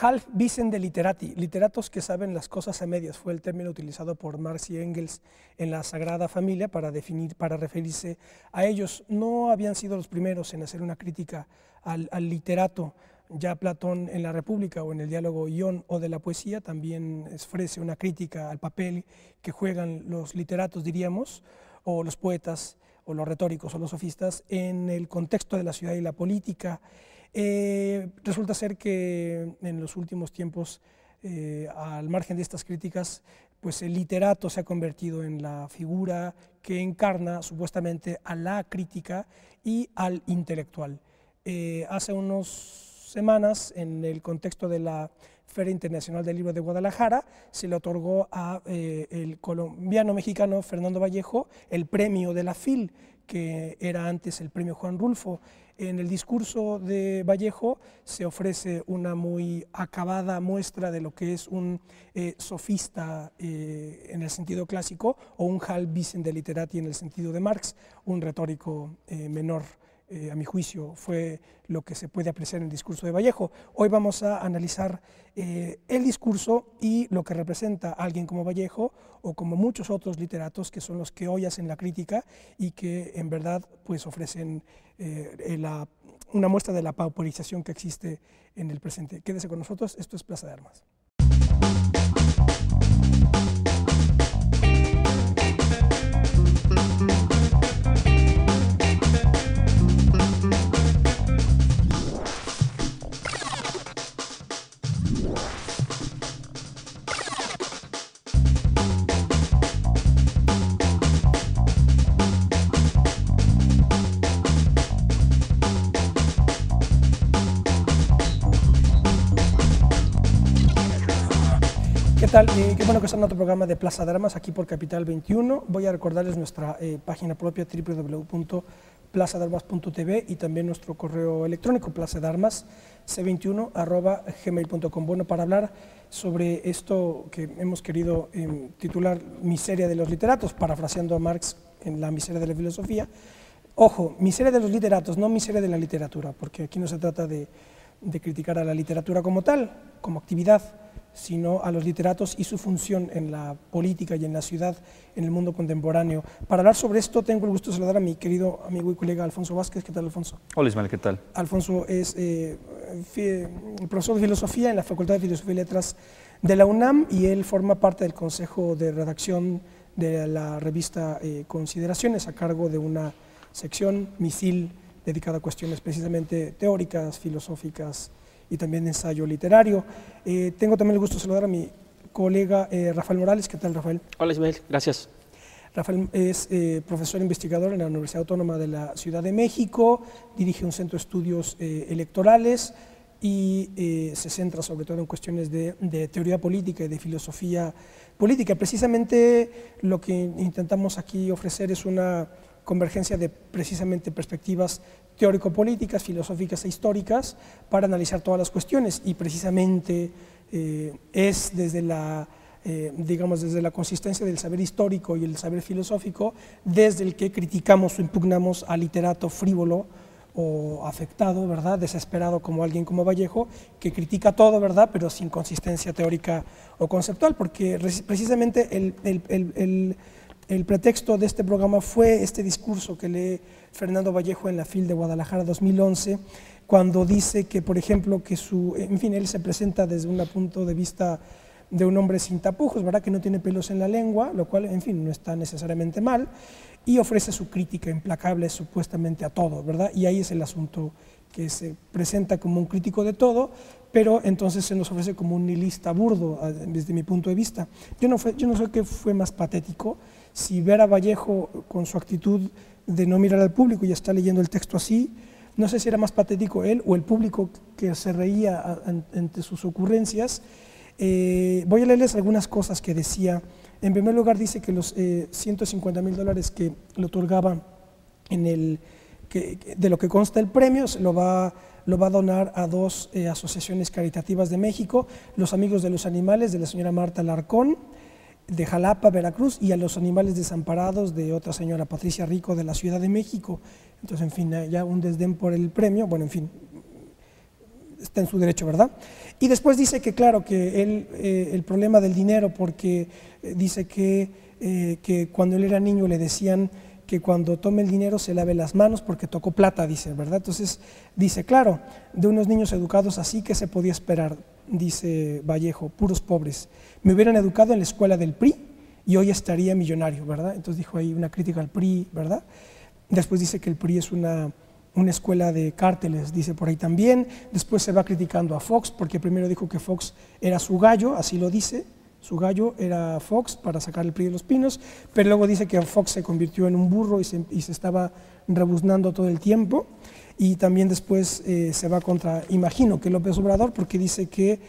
Halb Wissen de Literati, literatos que saben las cosas a medias, fue el término utilizado por Marx y Engels en la Sagrada Familia para referirse a ellos. No habían sido los primeros en hacer una crítica al literato. Ya Platón en la República o en el diálogo Ión o de la poesía también ofrece una crítica al papel que juegan los literatos, diríamos, o los poetas, o los retóricos, o los sofistas, en el contexto de la ciudad y la política. Resulta ser que en los últimos tiempos, al margen de estas críticas, pues el literato se ha convertido en la figura que encarna supuestamente a la crítica y al intelectual. Hace unas semanas, en el contexto de la Feria Internacional del Libro de Guadalajara, se le otorgó a el colombiano-mexicano Fernando Vallejo el premio de la FIL, que era antes el premio Juan Rulfo. En el discurso de Vallejo se ofrece una muy acabada muestra de lo que es un sofista en el sentido clásico o un Halb Wissen de Literati en el sentido de Marx, un retórico menor. A mi juicio, fue lo que se puede apreciar en el discurso de Vallejo. Hoy vamos a analizar el discurso y lo que representa a alguien como Vallejo o como muchos otros literatos que son los que hoy hacen la crítica y que en verdad pues ofrecen una muestra de la pauperización que existe en el presente. Quédese con nosotros, esto es Plaza de Armas. ¿Qué tal? Qué bueno que están en otro programa de Plaza de Armas aquí por Capital 21. Voy a recordarles nuestra página propia www.plazadearmas.tv y también nuestro correo electrónico plazadearmas c21@gmail.com. Bueno, para hablar sobre esto que hemos querido titular Miseria de los literatos, parafraseando a Marx en La miseria de la filosofía. Ojo, miseria de los literatos, no miseria de la literatura, porque aquí no se trata de criticar a la literatura como tal, como actividad, sino a los literatos y su función en la política y en la ciudad, en el mundo contemporáneo. Para hablar sobre esto tengo el gusto de saludar a mi querido amigo y colega Alfonso Vázquez. ¿Qué tal, Alfonso? Hola, Ismael, ¿qué tal? Alfonso es profesor de filosofía en la Facultad de Filosofía y Letras de la UNAM y él forma parte del consejo de redacción de la revista Consideraciones, a cargo de una sección misil dedicada a cuestiones precisamente teóricas, filosóficas y también de ensayo literario. Tengo también el gusto de saludar a mi colega Rafael Morales. ¿Qué tal, Rafael? Hola, Ismael, gracias. Rafael es profesor investigador en la Universidad Autónoma de la Ciudad de México, dirige un centro de estudios electorales y se centra sobre todo en cuestiones de teoría política y de filosofía política. Precisamente lo que intentamos aquí ofrecer es una convergencia de precisamente perspectivas teórico-políticas, filosóficas e históricas para analizar todas las cuestiones y precisamente es desde la consistencia del saber histórico y el saber filosófico desde el que criticamos o impugnamos al literato frívolo o afectado, ¿verdad?, desesperado como alguien como Vallejo, que critica todo, ¿verdad?, pero sin consistencia teórica o conceptual, porque precisamente el pretexto de este programa fue este discurso que lee Fernando Vallejo en la FIL de Guadalajara 2011, cuando dice que, por ejemplo, que él se presenta desde un punto de vista de un hombre sin tapujos, ¿verdad?, que no tiene pelos en la lengua, lo cual, en fin, no está necesariamente mal, y ofrece su crítica implacable supuestamente a todo, ¿verdad? Y ahí es el asunto, que se presenta como un crítico de todo, pero entonces se nos ofrece como un nihilista burdo desde mi punto de vista. Yo no sé qué fue más patético, si ver a Vallejo con su actitud de no mirar al público y está leyendo el texto así, no sé si era más patético él o el público que se reía ante sus ocurrencias. Voy a leerles algunas cosas que decía. En primer lugar dice que los $150,000 que le otorgaban de lo que consta el premio lo va a donar a dos asociaciones caritativas de México, los Amigos de los Animales de la señora Marta Larcón de Jalapa, Veracruz, y a los Animales Desamparados de otra señora Patricia Rico de la Ciudad de México. Entonces, en fin, ya un desdén por el premio, bueno, en fin, está en su derecho, ¿verdad? Y después dice que, claro, que él, el problema del dinero, porque dice que cuando él era niño le decían que cuando tome el dinero se lave las manos porque tocó plata, dice, ¿verdad? Entonces dice, claro, de unos niños educados así, ¿qué se podía esperar? Dice Vallejo, puros pobres. Me hubieran educado en la escuela del PRI y hoy estaría millonario, ¿verdad? Entonces dijo ahí una crítica al PRI, ¿verdad? Después dice que el PRI es una escuela de cárteles, dice por ahí también. Después se va criticando a Fox, porque primero dijo que Fox era su gallo, así lo dice, su gallo era Fox para sacar el PRI de los pinos, pero luego dice que Fox se convirtió en un burro y se estaba rebuznando todo el tiempo. Y también después se va contra, imagino que López Obrador, porque dice que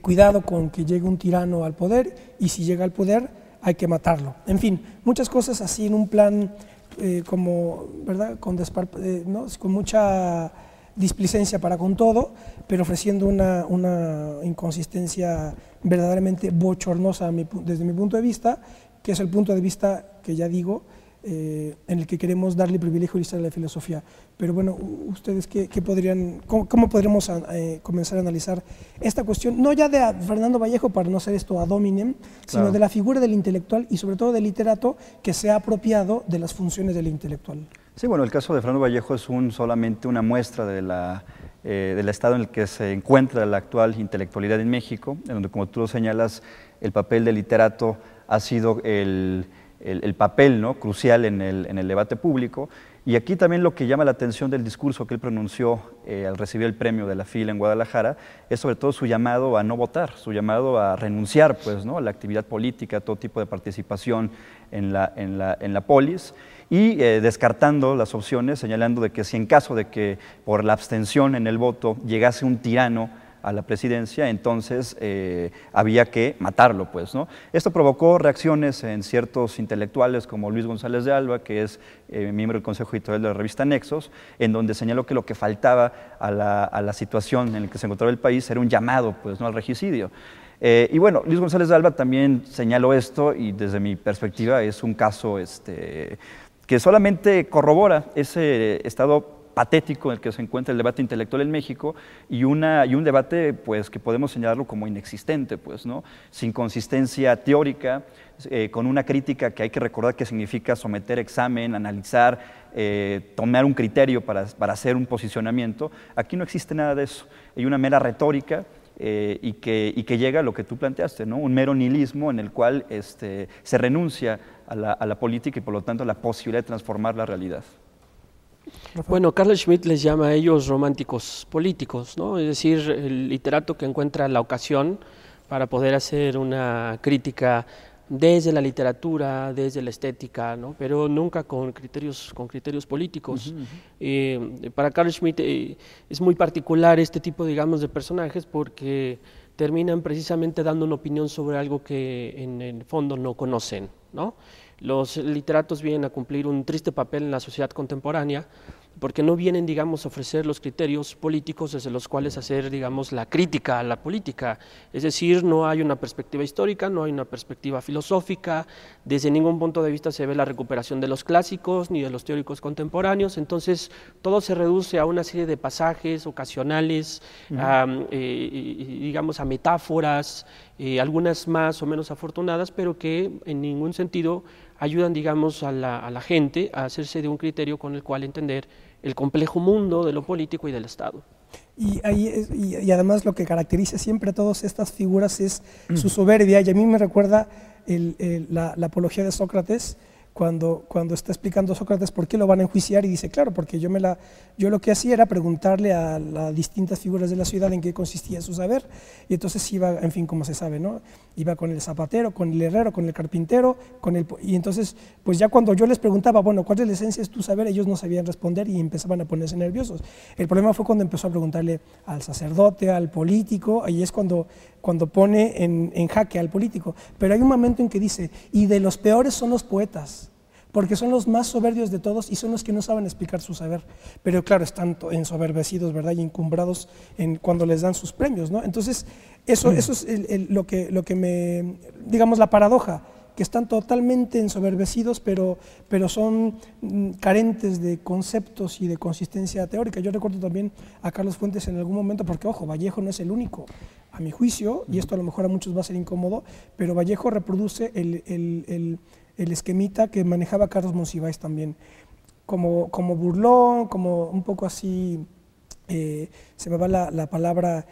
cuidado con que llegue un tirano al poder, y si llega al poder hay que matarlo. En fin, muchas cosas así en un plan como, ¿verdad?, ¿no?, con mucha displicencia para con todo, pero ofreciendo una inconsistencia verdaderamente bochornosa desde mi punto de vista, que es el punto de vista que ya digo, en el que queremos darle privilegio a la historia de la filosofía. Pero bueno, ustedes ¿cómo podríamos comenzar a analizar esta cuestión? No ya de Fernando Vallejo, para no hacer esto ad hominem, sino de la figura del intelectual y sobre todo del literato que se ha apropiado de las funciones del intelectual. Sí, bueno, el caso de Fernando Vallejo es solamente una muestra del estado en el que se encuentra la actual intelectualidad en México, en donde, como tú lo señalas, el papel del literato ha sido el papel, ¿no?, crucial en el debate público. Y aquí también lo que llama la atención del discurso que él pronunció al recibir el premio de la FIL en Guadalajara es sobre todo su llamado a no votar, su llamado a renunciar, pues, ¿no?, a la actividad política, a todo tipo de participación en la polis, y descartando las opciones, señalando de que si en caso de que por la abstención en el voto llegase un tirano a la presidencia, entonces había que matarlo, pues, ¿no? Esto provocó reacciones en ciertos intelectuales como Luis González de Alba, que es miembro del Consejo Editorial de la revista Nexos, en donde señaló que lo que faltaba a la situación en la que se encontraba el país era un llamado, pues, ¿no?, al regicidio. Y bueno, Luis González de Alba también señaló esto, y desde mi perspectiva es un caso que solamente corrobora ese estado patético en el que se encuentra el debate intelectual en México, y un debate, pues, que podemos señalarlo como inexistente, pues, ¿no?, sin consistencia teórica, con una crítica que hay que recordar que significa someter examen, analizar, tomar un criterio para hacer un posicionamiento. Aquí no existe nada de eso, hay una mera retórica y que llega a lo que tú planteaste, ¿no?, un mero nihilismo en el cual se renuncia a la política y por lo tanto a la posibilidad de transformar la realidad. Bueno, Carl Schmitt les llama a ellos románticos políticos, ¿no? Es decir, el literato que encuentra la ocasión para poder hacer una crítica desde la literatura, desde la estética, ¿no?, pero nunca con criterios políticos. Para Carl Schmitt es muy particular este tipo, digamos, de personajes, porque terminan precisamente dando una opinión sobre algo que en el fondo no conocen, ¿no? Los literatos vienen a cumplir un triste papel en la sociedad contemporánea, porque no vienen, digamos, a ofrecer los criterios políticos desde los cuales hacer, digamos, la crítica a la política. Es decir, no hay una perspectiva histórica, no hay una perspectiva filosófica, desde ningún punto de vista se ve la recuperación de los clásicos ni de los teóricos contemporáneos. Entonces todo se reduce a una serie de pasajes ocasionales, digamos, a metáforas, algunas más o menos afortunadas, pero que en ningún sentido ayudan, digamos, a la gente a hacerse de un criterio con el cual entender el complejo mundo de lo político y del Estado. Y además lo que caracteriza siempre a todas estas figuras es su soberbia, y a mí me recuerda la apología de Sócrates, cuando está explicando a Sócrates por qué lo van a enjuiciar, y dice, claro, porque yo lo que hacía era preguntarle a las distintas figuras de la ciudad en qué consistía su saber, y entonces iba, en fin, como se sabe, ¿no?, iba con el zapatero, con el herrero, con el carpintero, y entonces, pues ya cuando yo les preguntaba, bueno, ¿cuál es la esencia de tu saber?, ellos no sabían responder y empezaban a ponerse nerviosos. El problema fue cuando empezó a preguntarle al sacerdote, al político, ahí es cuando pone en jaque al político. Pero hay un momento en que dice, y de los peores son los poetas, porque son los más soberbios de todos y son los que no saben explicar su saber. Pero claro, están ensoberbecidos, ¿verdad?, y encumbrados cuando les dan sus premios, ¿no? Entonces, eso es lo que digamos, la paradoja, que están totalmente ensoberbecidos, pero son carentes de conceptos y de consistencia teórica. Yo recuerdo también a Carlos Fuentes en algún momento, porque ojo, Vallejo no es el único, a mi juicio, y esto a lo mejor a muchos va a ser incómodo, pero Vallejo reproduce el esquemita que manejaba Carlos Monsiváis también, como burlón, como un poco así, se me va la palabra,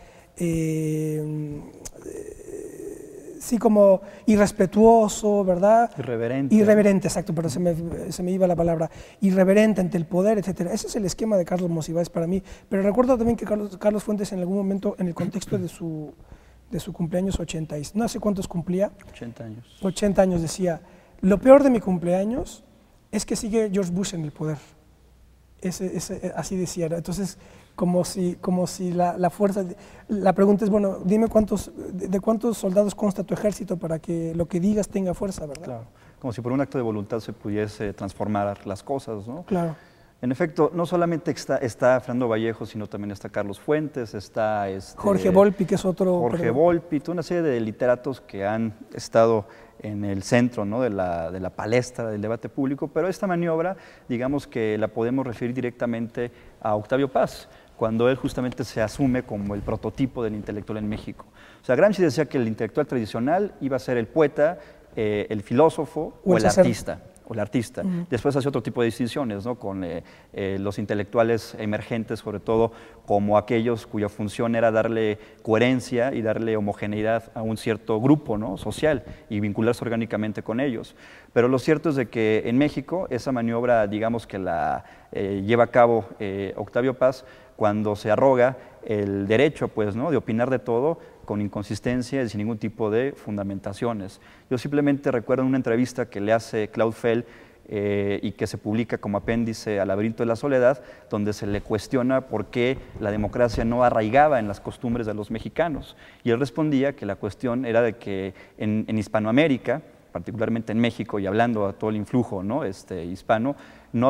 sí, como irrespetuoso, ¿verdad? Irreverente. Irreverente, exacto, pero se me iba la palabra. Irreverente ante el poder, etcétera. Ese es el esquema de Carlos Monsiváis para mí. Pero recuerdo también que Carlos Fuentes en algún momento, en el contexto de su cumpleaños 80, no sé cuántos cumplía. 80 años. 80 años decía, lo peor de mi cumpleaños es que sigue George Bush en el poder. Así decía, ¿no? Entonces, como si la fuerza, la pregunta es, bueno, dime de cuántos soldados consta tu ejército para que lo que digas tenga fuerza, ¿verdad? Claro, como si por un acto de voluntad se pudiese transformar las cosas, ¿no? Claro. En efecto, no solamente está Fernando Vallejo, sino también está Carlos Fuentes, está Jorge Volpi, que es otro... Jorge Volpi, toda una serie de literatos que han estado en el centro, ¿no?, de la palestra del debate público, pero esta maniobra, digamos que la podemos referir directamente a Octavio Paz, cuando él justamente se asume como el prototipo del intelectual en México. O sea, Gramsci decía que el intelectual tradicional iba a ser el poeta, el filósofo o el artista. Después hace otro tipo de distinciones, ¿no?, con los intelectuales emergentes, sobre todo como aquellos cuya función era darle coherencia y darle homogeneidad a un cierto grupo, ¿no?, social y vincularse orgánicamente con ellos. Pero lo cierto es de que en México esa maniobra, digamos que la lleva a cabo Octavio Paz cuando se arroga el derecho, pues, ¿no?, de opinar de todo con inconsistencia y sin ningún tipo de fundamentaciones. Yo simplemente recuerdo una entrevista que le hace Claude Fell y que se publica como apéndice al Laberinto de la Soledad, donde se le cuestiona por qué la democracia no arraigaba en las costumbres de los mexicanos. Y él respondía que la cuestión era de que en Hispanoamérica, particularmente en México, y hablando a todo el influjo, ¿no?, hispano, no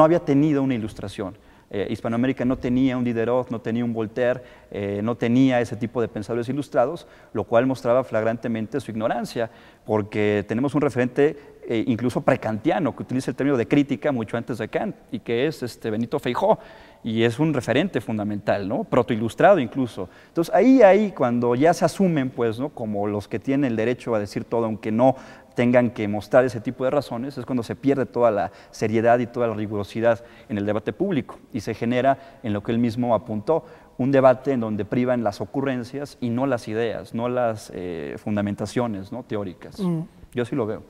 había tenido una ilustración. Hispanoamérica no tenía un Diderot, no tenía un Voltaire, no tenía ese tipo de pensadores ilustrados, lo cual mostraba flagrantemente su ignorancia, porque tenemos un referente incluso prekantiano, que utiliza el término de crítica mucho antes de Kant, y que es Benito Feijó, y es un referente fundamental, ¿no?, protoilustrado incluso. Entonces ahí cuando ya se asumen, pues, ¿no?, como los que tienen el derecho a decir todo, aunque no tengan que mostrar ese tipo de razones, es cuando se pierde toda la seriedad y toda la rigurosidad en el debate público y se genera, en lo que él mismo apuntó, un debate en donde privan las ocurrencias y no las ideas, no las fundamentaciones, ¿no?, teóricas. Yo sí lo veo.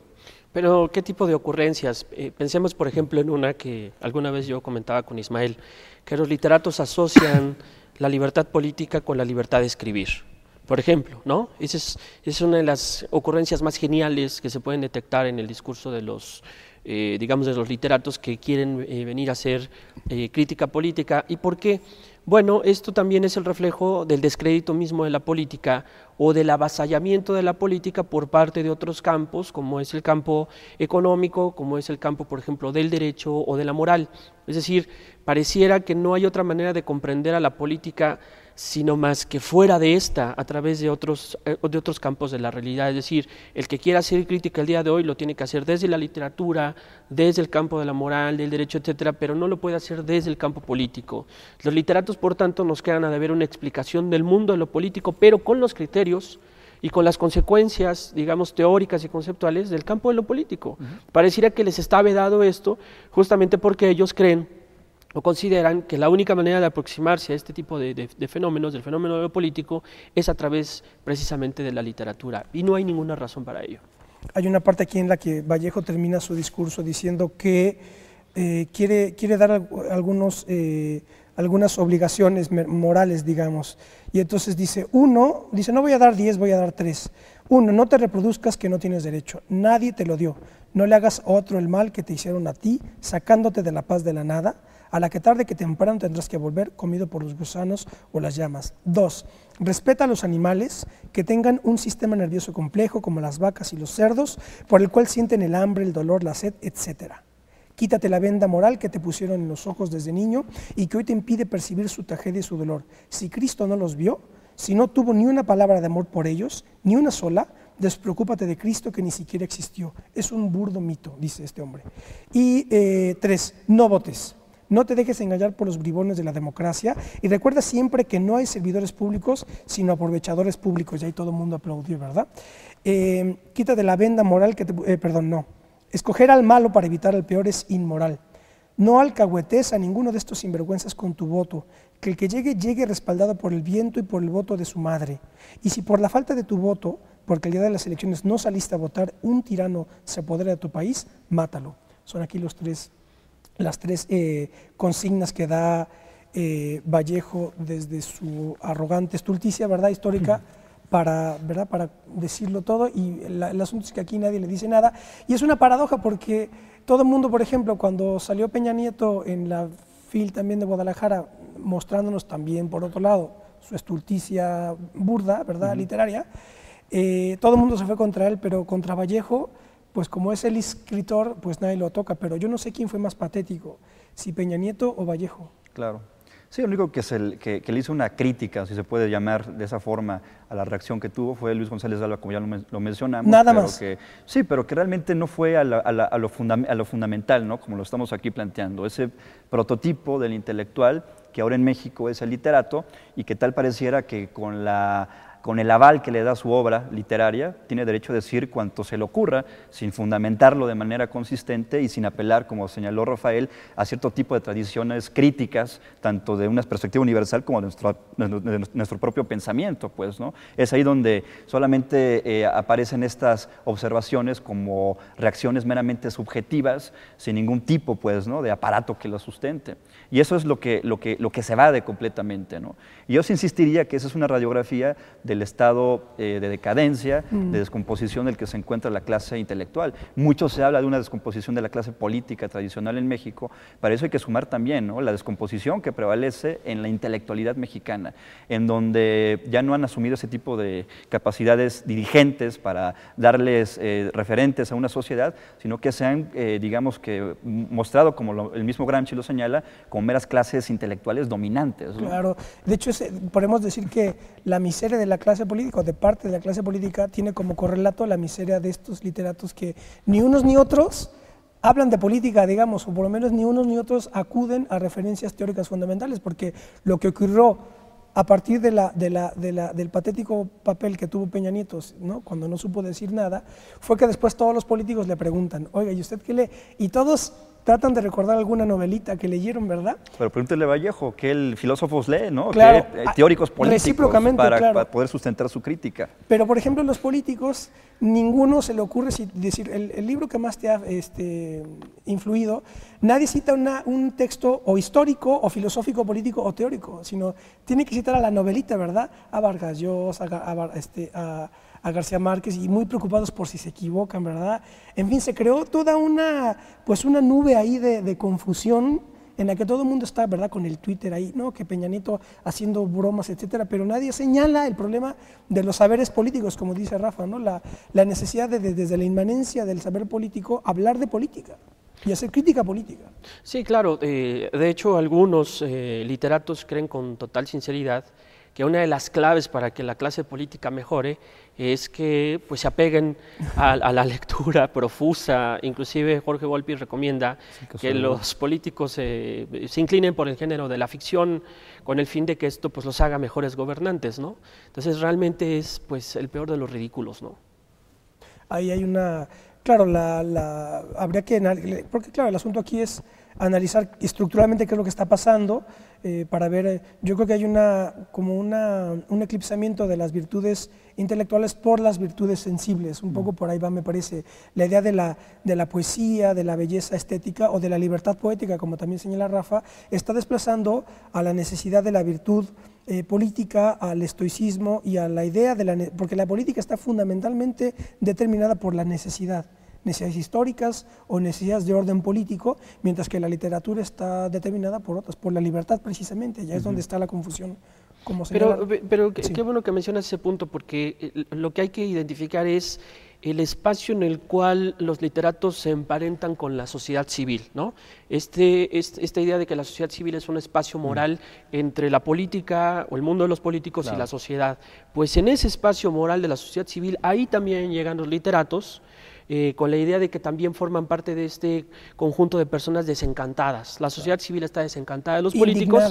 Pero, ¿qué tipo de ocurrencias? Pensemos, por ejemplo, en una que alguna vez yo comentaba con Ismael, que los literatos asocian la libertad política con la libertad de escribir. Por ejemplo, ¿no? Esa es una de las ocurrencias más geniales que se pueden detectar en el discurso de los, digamos, de los literatos que quieren venir a hacer crítica política. ¿Y por qué? Bueno, esto también es el reflejo del descrédito mismo de la política o del avasallamiento de la política por parte de otros campos, como es el campo económico, como es el campo, por ejemplo, del derecho o de la moral. Es decir, pareciera que no hay otra manera de comprender a la política sino más que fuera de esta, a través de otros campos de la realidad. Es decir, el que quiera hacer crítica el día de hoy lo tiene que hacer desde la literatura, desde el campo de la moral, del derecho, etcétera, pero no lo puede hacer desde el campo político. Los literatos, por tanto, nos quedan a deber una explicación del mundo de lo político, pero con los criterios y con las consecuencias, digamos, teóricas y conceptuales del campo de lo político. Pareciera que les está vedado esto justamente porque ellos creen o consideran que la única manera de aproximarse a este tipo de fenómenos, del fenómeno de lo político, es a través precisamente de la literatura, y no hay ninguna razón para ello. Hay una parte aquí en la que Vallejo termina su discurso diciendo que quiere dar algunas obligaciones morales, digamos, y entonces dice, no voy a dar 10, voy a dar 3. 1, no te reproduzcas que no tienes derecho, nadie te lo dio, no le hagas a otro el mal que te hicieron a ti, sacándote de la paz de la nada, a la que tarde que temprano tendrás que volver comido por los gusanos o las llamas. 2, respeta a los animales que tengan un sistema nervioso complejo como las vacas y los cerdos, por el cual sienten el hambre, el dolor, la sed, etc. Quítate la venda moral que te pusieron en los ojos desde niño y que hoy te impide percibir su tragedia y su dolor. Si Cristo no los vio, si no tuvo ni una palabra de amor por ellos, ni una sola, despreocúpate de Cristo que ni siquiera existió. Es un burdo mito, dice este hombre. Y 3, no votes. No te dejes engañar por los bribones de la democracia y recuerda siempre que no hay servidores públicos, sino aprovechadores públicos. Y ahí todo el mundo aplaudió, ¿verdad? Quítate la venda moral que te... no. Escoger al malo para evitar al peor es inmoral. No alcahuetes a ninguno de estos sinvergüenzas con tu voto. Que el que llegue, llegue respaldado por el viento y por el voto de su madre. Y si por la falta de tu voto, porque el día de las elecciones no saliste a votar, un tirano se apodera de tu país, mátalo. Son aquí las tres consignas que da Vallejo desde su arrogante estulticia, ¿verdad?, histórica, para decirlo todo, y el asunto es que aquí nadie le dice nada, y es una paradoja porque todo el mundo, por ejemplo, cuando salió Peña Nieto en la FIL también de Guadalajara, mostrándonos también, por otro lado, su estulticia burda, ¿verdad?, literaria, todo el mundo se fue contra él, pero contra Vallejo, pues como es el escritor, pues nadie lo toca, pero yo no sé quién fue más patético, si Peña Nieto o Vallejo. Claro. Sí, el único que le hizo una crítica, si se puede llamar de esa forma, a la reacción que tuvo fue Luis González Alba, como ya lo mencionamos. Nada más. Sí, pero que realmente no fue a lo fundamental, ¿no?, como lo estamos aquí planteando. Ese prototipo del intelectual que ahora en México es el literato y que tal pareciera que con el aval que le da su obra literaria, tiene derecho a decir cuanto se le ocurra, sin fundamentarlo de manera consistente y sin apelar, como señaló Rafael, a cierto tipo de tradiciones críticas, tanto de una perspectiva universal como de nuestro propio pensamiento, pues, ¿no? Es ahí donde solamente aparecen estas observaciones como reacciones meramente subjetivas, sin ningún tipo, pues, ¿no?, de aparato que lo sustente. Y eso es lo que se evade completamente, ¿no? Y yo sí insistiría que esa es una radiografía del estado de decadencia, de descomposición en el que se encuentra la clase intelectual. Mucho se habla de una descomposición de la clase política tradicional en México, para eso hay que sumar también, ¿no?, la descomposición que prevalece en la intelectualidad mexicana, en donde ya no han asumido ese tipo de capacidades dirigentes para darles referentes a una sociedad, sino que se han, digamos que, mostrado, como el mismo Gramsci lo señala, como meras clases intelectuales dominantes, ¿no? Claro, de hecho podemos decir que la miseria de la clase política o de parte de la clase política tiene como correlato la miseria de estos literatos que ni unos ni otros hablan de política, digamos, o por lo menos ni unos ni otros acuden a referencias teóricas fundamentales, porque lo que ocurrió a partir del patético papel que tuvo Peña Nieto, ¿no?, cuando no supo decir nada, fue que después todos los políticos le preguntan, oiga, ¿y usted qué lee? Y todos tratan de recordar alguna novelita que leyeron, ¿verdad? Pero pregúntele a Vallejo, que el filósofos lee, ¿no? Claro, que teóricos políticos para poder sustentar su crítica. Pero, por ejemplo, los políticos, ninguno se le ocurre decir, el libro que más te ha influido, nadie cita un texto o histórico, o filosófico, político, o teórico, sino tiene que citar a la novelita, ¿verdad? A Vargas Llosa, a García Márquez, y muy preocupados por si se equivocan, ¿verdad? En fin, se creó toda una nube ahí de confusión en la que todo el mundo está, ¿verdad?, con el Twitter ahí, ¿no?, que Peña Nieto haciendo bromas, etcétera, pero nadie señala el problema de los saberes políticos, como dice Rafa, ¿no?, la necesidad de, desde la inmanencia del saber político, hablar de política y hacer crítica política. Sí, claro, de hecho algunos literatos creen con total sinceridad que una de las claves para que la clase política mejore es que pues, se apeguen a la lectura profusa. Inclusive Jorge Volpi recomienda que los políticos se inclinen por el género de la ficción con el fin de que esto pues, los haga mejores gobernantes, ¿no? Entonces realmente es pues, el peor de los ridículos, ¿no? Ahí hay una... Claro, habría que... Porque claro, el asunto aquí es analizar estructuralmente qué es lo que está pasando para ver, yo creo que hay un eclipsamiento de las virtudes intelectuales por las virtudes sensibles, un poco por ahí va, me parece, la idea de la poesía, de la belleza estética o de la libertad poética, como también señala Rafa, está desplazando a la necesidad de la virtud política, al estoicismo y a la idea porque la política está fundamentalmente determinada por la necesidades históricas o necesidades de orden político, mientras que la literatura está determinada por otras, por la libertad precisamente, ya es donde está la confusión. Como pero qué bueno que mencionas ese punto, porque lo que hay que identificar es el espacio en el cual los literatos se emparentan con la sociedad civil, ¿no? Esta idea de que la sociedad civil es un espacio moral entre la política o el mundo de los políticos y la sociedad. Pues en ese espacio moral de la sociedad civil, ahí también llegan los literatos, con la idea de que también forman parte de este conjunto de personas desencantadas. La sociedad civil está desencantada de los políticos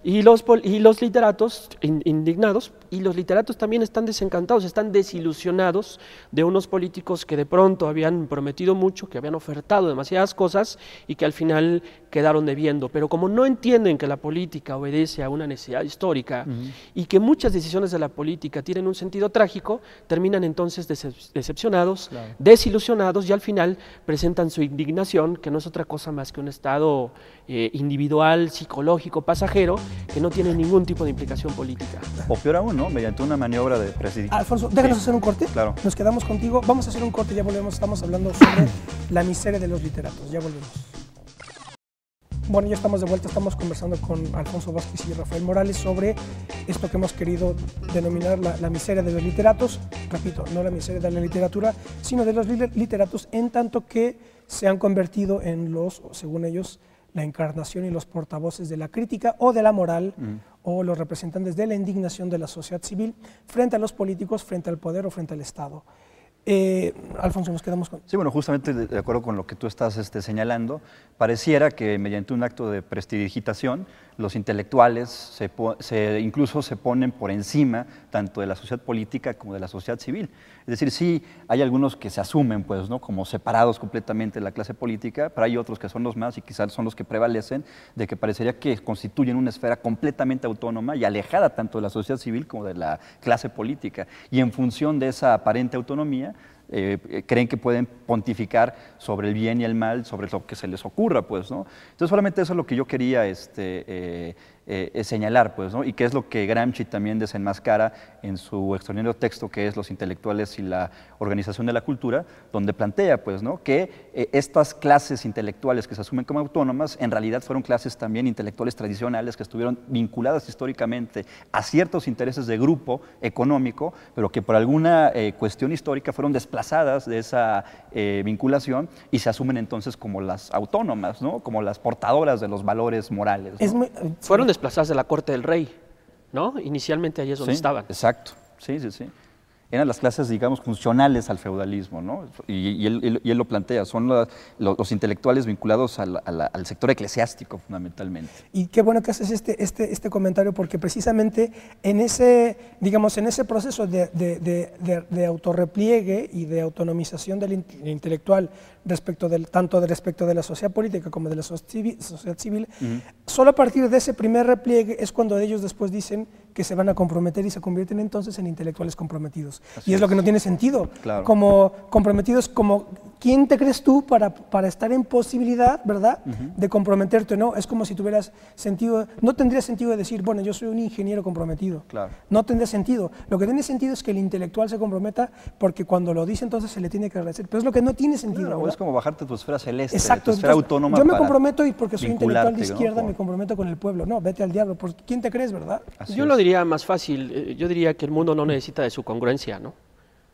y los literatos indignados, y los literatos también están desencantados, están desilusionados de unos políticos que de pronto habían prometido mucho, que habían ofertado demasiadas cosas y que al final quedaron debiendo. Pero como no entienden que la política obedece a una necesidad histórica y que muchas decisiones de la política tienen un sentido trágico, terminan entonces decepcionados, desilusionados, y al final presentan su indignación, que no es otra cosa más que un estado individual, psicológico, pasajero, que no tiene ningún tipo de implicación política. O peor aún, ¿no? Mediante una maniobra de presidio. Alfonso, déjanos hacer un corte. Claro. Nos quedamos contigo. Vamos a hacer un corte, ya volvemos. Estamos hablando sobre la miseria de los literatos. Ya volvemos. Bueno, ya estamos de vuelta, estamos conversando con Alfonso Vázquez y Rafael Morales sobre esto que hemos querido denominar la miseria de los literatos. Repito, no la miseria de la literatura, sino de los literatos, en tanto que se han convertido en los, según ellos, la encarnación y los portavoces de la crítica o de la moral, o los representantes de la indignación de la sociedad civil frente a los políticos, frente al poder o frente al Estado. Alfonso, nos quedamos con... Sí, bueno, justamente de acuerdo con lo que tú estás señalando, pareciera que mediante un acto de prestidigitación, los intelectuales incluso se ponen por encima tanto de la sociedad política como de la sociedad civil. Es decir, sí hay algunos que se asumen pues, ¿no? como separados completamente de la clase política, pero hay otros que son los más y quizás son los que prevalecen, de que parecería que constituyen una esfera completamente autónoma y alejada tanto de la sociedad civil como de la clase política. Y en función de esa aparente autonomía, creen que pueden pontificar sobre el bien y el mal, sobre lo que se les ocurra, pues, ¿no? Entonces, solamente eso es lo que yo quería señalar, pues, ¿no? Y que es lo que Gramsci también desenmascara en su extraordinario texto, que es Los intelectuales y la organización de la cultura, donde plantea, pues, ¿no? que estas clases intelectuales que se asumen como autónomas, en realidad fueron clases también intelectuales tradicionales que estuvieron vinculadas históricamente a ciertos intereses de grupo económico, pero que por alguna cuestión histórica fueron desplazadas de esa vinculación y se asumen entonces como las autónomas, ¿no? como las portadoras de los valores morales, ¿no? Fueron desplazadas de la corte del rey, ¿no? Inicialmente ahí es donde estaban. Exacto, sí. Eran las clases, digamos, funcionales al feudalismo, ¿no? Y él lo plantea, son los intelectuales vinculados al sector eclesiástico, fundamentalmente. Y qué bueno que haces este comentario, porque precisamente en ese, digamos, en ese proceso de autorrepliegue y de autonomización del intelectual tanto respecto de la sociedad política como de la sociedad civil, solo a partir de ese primer repliegue es cuando ellos después dicen que se van a comprometer y se convierten entonces en intelectuales comprometidos. Así es lo que no tiene sentido. Claro. Como comprometidos, como ¿quién te crees tú para estar en posibilidad, verdad, de comprometerte? No, es como si tuvieras sentido, no tendría sentido de decir, bueno, yo soy un ingeniero comprometido. Claro. No tendría sentido. Lo que tiene sentido es que el intelectual se comprometa porque cuando lo dice entonces se le tiene que agradecer. Pero es lo que no tiene sentido. Claro, es como bajarte tu esfera celeste, exacto, tu esfera autónoma. Yo me comprometo y porque soy intelectual de izquierda, ¿no? Me comprometo con el pueblo. No, vete al diablo. ¿Quién te crees, verdad? Yo lo diría más fácil. Yo diría que el mundo no necesita de su congruencia, ¿no?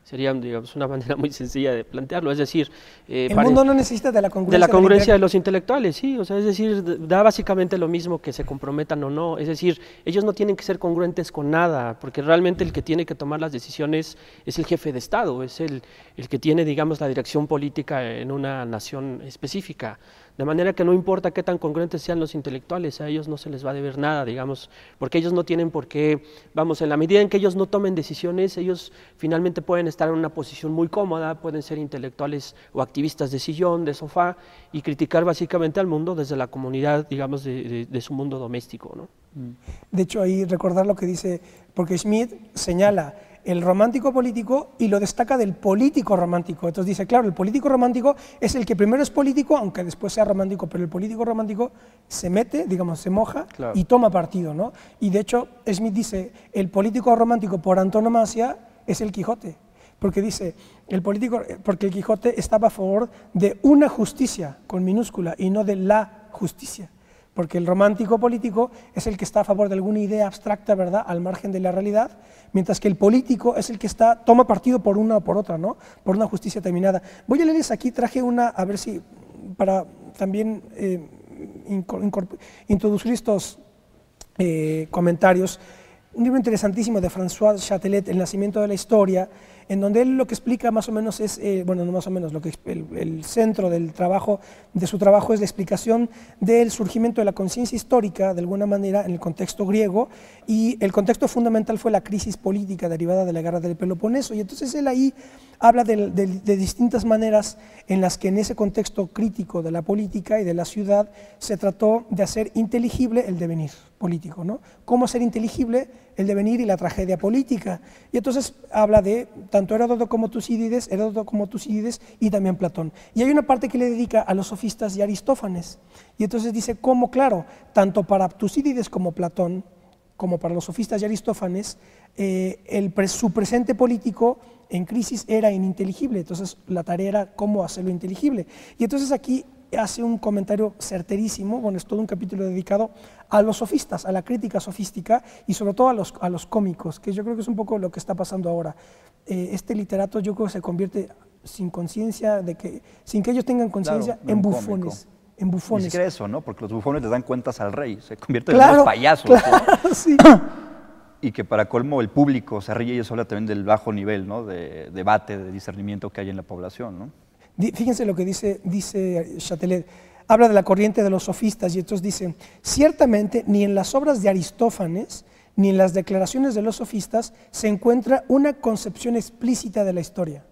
Sería, digamos, una manera muy sencilla de plantearlo, es decir... el mundo no necesita de la congruencia. De la congruencia de los intelectuales, sí, o sea, es decir, da básicamente lo mismo que se comprometan o no, es decir, ellos no tienen que ser congruentes con nada, porque realmente el que tiene que tomar las decisiones es el jefe de Estado, es el que tiene, digamos, la dirección política en una nación específica. De manera que no importa qué tan congruentes sean los intelectuales, a ellos no se les va a deber nada, digamos, porque ellos no tienen por qué, vamos, en la medida en que ellos no tomen decisiones, ellos finalmente pueden estar en una posición muy cómoda, pueden ser intelectuales o activistas de sillón, de sofá, y criticar básicamente al mundo desde la comunidad, digamos, de su mundo doméstico, ¿no? De hecho, ahí recordar lo que dice, porque Schmitt señala el romántico político y lo destaca del político romántico. Entonces dice, claro, el político romántico es el que primero es político, aunque después sea romántico, pero el político romántico se mete, digamos, se moja, claro, y toma partido, ¿no? Y de hecho, Schmitt dice, el político romántico por antonomasia es el Quijote, porque dice, porque el Quijote estaba a favor de una justicia con minúscula y no de la justicia. porque el romántico político es el que está a favor de alguna idea abstracta, ¿verdad?, al margen de la realidad, mientras que el político es el que toma partido por una o por otra, ¿no?, por una justicia determinada. Voy a leerles aquí, traje una, a ver si, para también introducir estos comentarios, un libro interesantísimo de François Châtelet, El nacimiento de la historia, en donde él lo que explica más o menos es, bueno, no más o menos, el centro del trabajo, de su trabajo es la explicación del surgimiento de la conciencia histórica, de alguna manera, en el contexto griego, y el contexto fundamental fue la crisis política derivada de la guerra del Peloponeso, y entonces él ahí habla de distintas maneras en las que en ese contexto crítico de la política y de la ciudad se trató de hacer inteligible el devenir político, ¿no? Cómo hacer inteligible el devenir y la tragedia política. Y entonces habla de tanto Heródoto como Tucídides y también Platón. Y hay una parte que le dedica a los sofistas y Aristófanes. Y entonces dice cómo, claro, tanto para Tucídides como Platón, como para los sofistas y Aristófanes, su presente político en crisis era ininteligible, entonces la tarea era cómo hacerlo inteligible. Y entonces aquí hace un comentario certerísimo, bueno, es todo un capítulo dedicado a los sofistas, a la crítica sofística y sobre todo a los cómicos, que yo creo que es un poco lo que está pasando ahora. Este literato yo creo que se convierte sin conciencia, sin que ellos tengan conciencia, claro, en bufones. En bufones. Ni siquiera eso, ¿no? Porque los bufones les dan cuentas al rey, se convierten en unos payasos. Claro, ¿no? Sí. Y que para colmo el público se ríe y eso habla también del bajo nivel, ¿no?, de debate, de discernimiento que hay en la población, ¿no? Fíjense lo que dice Châtelet, habla de la corriente de los sofistas y entonces dice, ciertamente ni en las obras de Aristófanes ni en las declaraciones de los sofistas se encuentra una concepción explícita de la historia.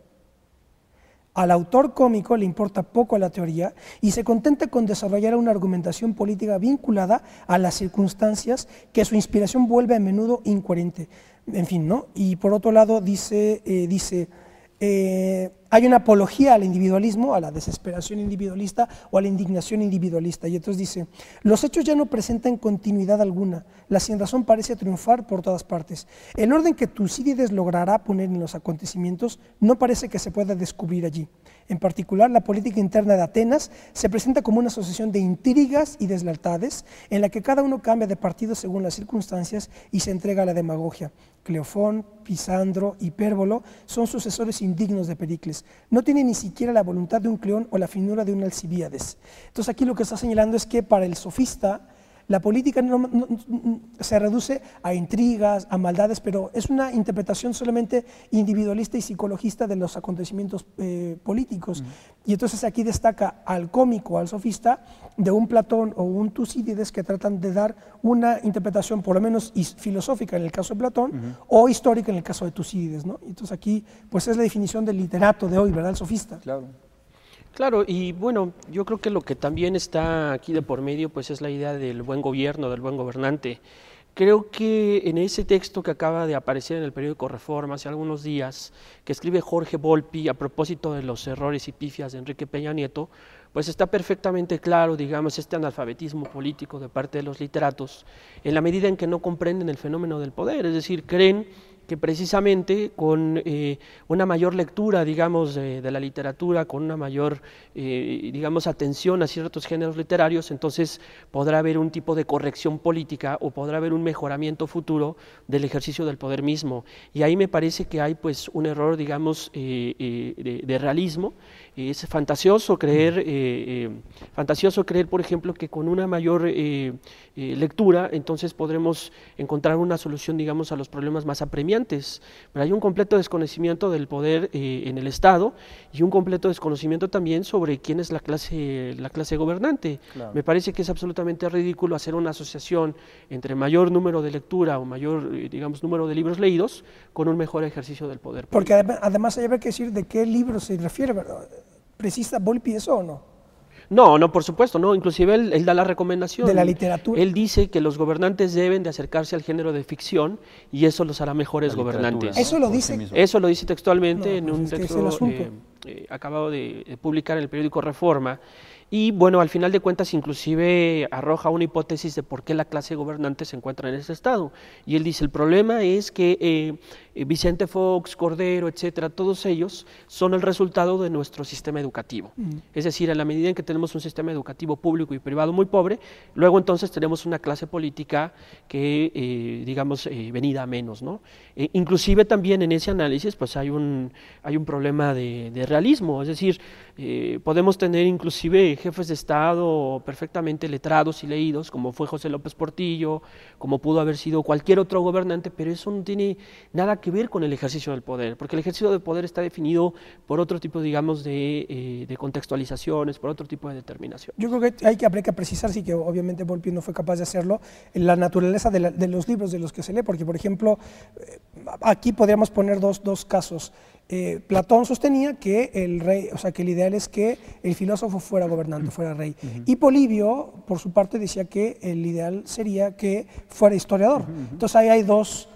Al autor cómico le importa poco la teoría y se contenta con desarrollar una argumentación política vinculada a las circunstancias que su inspiración vuelve a menudo incoherente. En fin, ¿no? Y por otro lado dice hay una apología al individualismo, a la desesperación individualista o a la indignación individualista. Y entonces dice, los hechos ya no presentan continuidad alguna, la sinrazón parece triunfar por todas partes. El orden que Tucídides logrará poner en los acontecimientos no parece que se pueda descubrir allí. En particular, la política interna de Atenas se presenta como una asociación de intrigas y deslealtades en la que cada uno cambia de partido según las circunstancias y se entrega a la demagogia. Cleofón, Pisandro, Hipérbolo son sucesores indignos de Pericles. No tiene ni siquiera la voluntad de un Cleón o la finura de un Alcibíades. Entonces aquí lo que está señalando es que para el sofista la política no se reduce a intrigas, a maldades, pero es una interpretación solamente individualista y psicologista de los acontecimientos políticos. Y entonces aquí destaca al cómico, al sofista, de un Platón o un Tucídides que tratan de dar una interpretación por lo menos filosófica en el caso de Platón o histórica en el caso de Tucídides, ¿no? Y entonces aquí pues es la definición del literato de hoy, ¿verdad? El sofista. Claro. Claro, y bueno, yo creo que lo que también está aquí de por medio pues es la idea del buen gobierno, del buen gobernante. Creo que en ese texto que acaba de aparecer en el periódico Reforma hace algunos días, que escribe Jorge Volpi a propósito de los errores y pifias de Enrique Peña Nieto, pues está perfectamente claro, digamos, este analfabetismo político de parte de los literatos, en la medida en que no comprenden el fenómeno del poder, es decir, creen que precisamente con una mayor lectura, digamos, de la literatura, con una mayor, digamos, atención a ciertos géneros literarios, entonces podrá haber un tipo de corrección política o podrá haber un mejoramiento futuro del ejercicio del poder mismo. Y ahí me parece que hay pues un error, digamos, de realismo. Es fantasioso creer, por ejemplo, que con una mayor lectura, entonces podremos encontrar una solución, digamos, a los problemas más apremiantes. Pero hay un completo desconocimiento del poder en el Estado y un completo desconocimiento también sobre quién es la clase gobernante. Claro. Me parece que es absolutamente ridículo hacer una asociación entre mayor número de lectura o mayor, digamos, número de libros leídos con un mejor ejercicio del poder. Porque además hay que decir de qué libro se refiere, ¿verdad? ¿Precisa Volpi eso o no? No, por supuesto, no. Inclusive él da la recomendación. De la literatura. Él dice que los gobernantes deben de acercarse al género de ficción y eso los hará mejores gobernantes. ¿No? Eso lo dice. Eso lo dice textualmente en un texto. acabado de publicar en el periódico Reforma, y bueno, al final de cuentas inclusive arroja una hipótesis de por qué la clase gobernante se encuentra en ese estado. Y él dice, el problema es que Vicente Fox, Cordero, etcétera, todos ellos son el resultado de nuestro sistema educativo. Es decir, en la medida en que tenemos un sistema educativo público y privado muy pobre, luego entonces tenemos una clase política que, digamos, venida a menos, ¿no? Inclusive también en ese análisis pues hay un problema de realismo, es decir, podemos tener inclusive jefes de Estado perfectamente letrados y leídos, como fue José López Portillo, como pudo haber sido cualquier otro gobernante, pero eso no tiene nada que ver con el ejercicio del poder, porque el ejercicio del poder está definido por otro tipo, digamos, de contextualizaciones, por otro tipo de determinación. Yo creo que habría que precisar, sí, que obviamente Volpi no fue capaz de hacerlo, en la naturaleza de los libros de los que se lee, porque por ejemplo, aquí podríamos poner dos casos. Platón sostenía que el rey, o sea, que el ideal es que el filósofo fuera gobernante, fuera rey. Y Polibio, por su parte, decía que el ideal sería que fuera historiador. Entonces ahí hay dos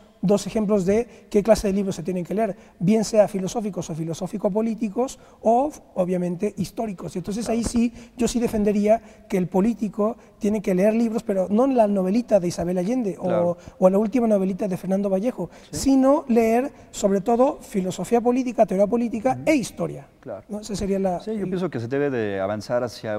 ejemplos de qué clase de libros se tienen que leer, bien sea filosóficos o filosófico-políticos o obviamente históricos. Y entonces ahí sí, yo sí defendería que el político tiene que leer libros, pero no en la novelita de Isabel Allende o la última novelita de Fernando Vallejo, sino leer sobre todo filosofía política, teoría política e historia. Claro. ¿No? Esa sería la... Sí, yo pienso que se debe de avanzar hacia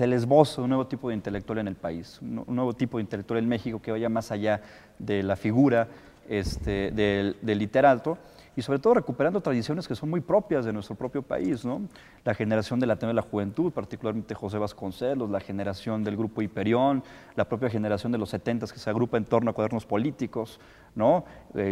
el esbozo de un nuevo tipo de intelectual en el país, un nuevo tipo de intelectual en México que vaya más allá de la figura del literato y sobre todo recuperando tradiciones que son muy propias de nuestro propio país, ¿no? La generación del Ateneo de la Juventud, particularmente José Vasconcelos, la generación del Grupo Hiperión, la propia generación de los 70s que se agrupa en torno a cuadernos políticos, ¿no?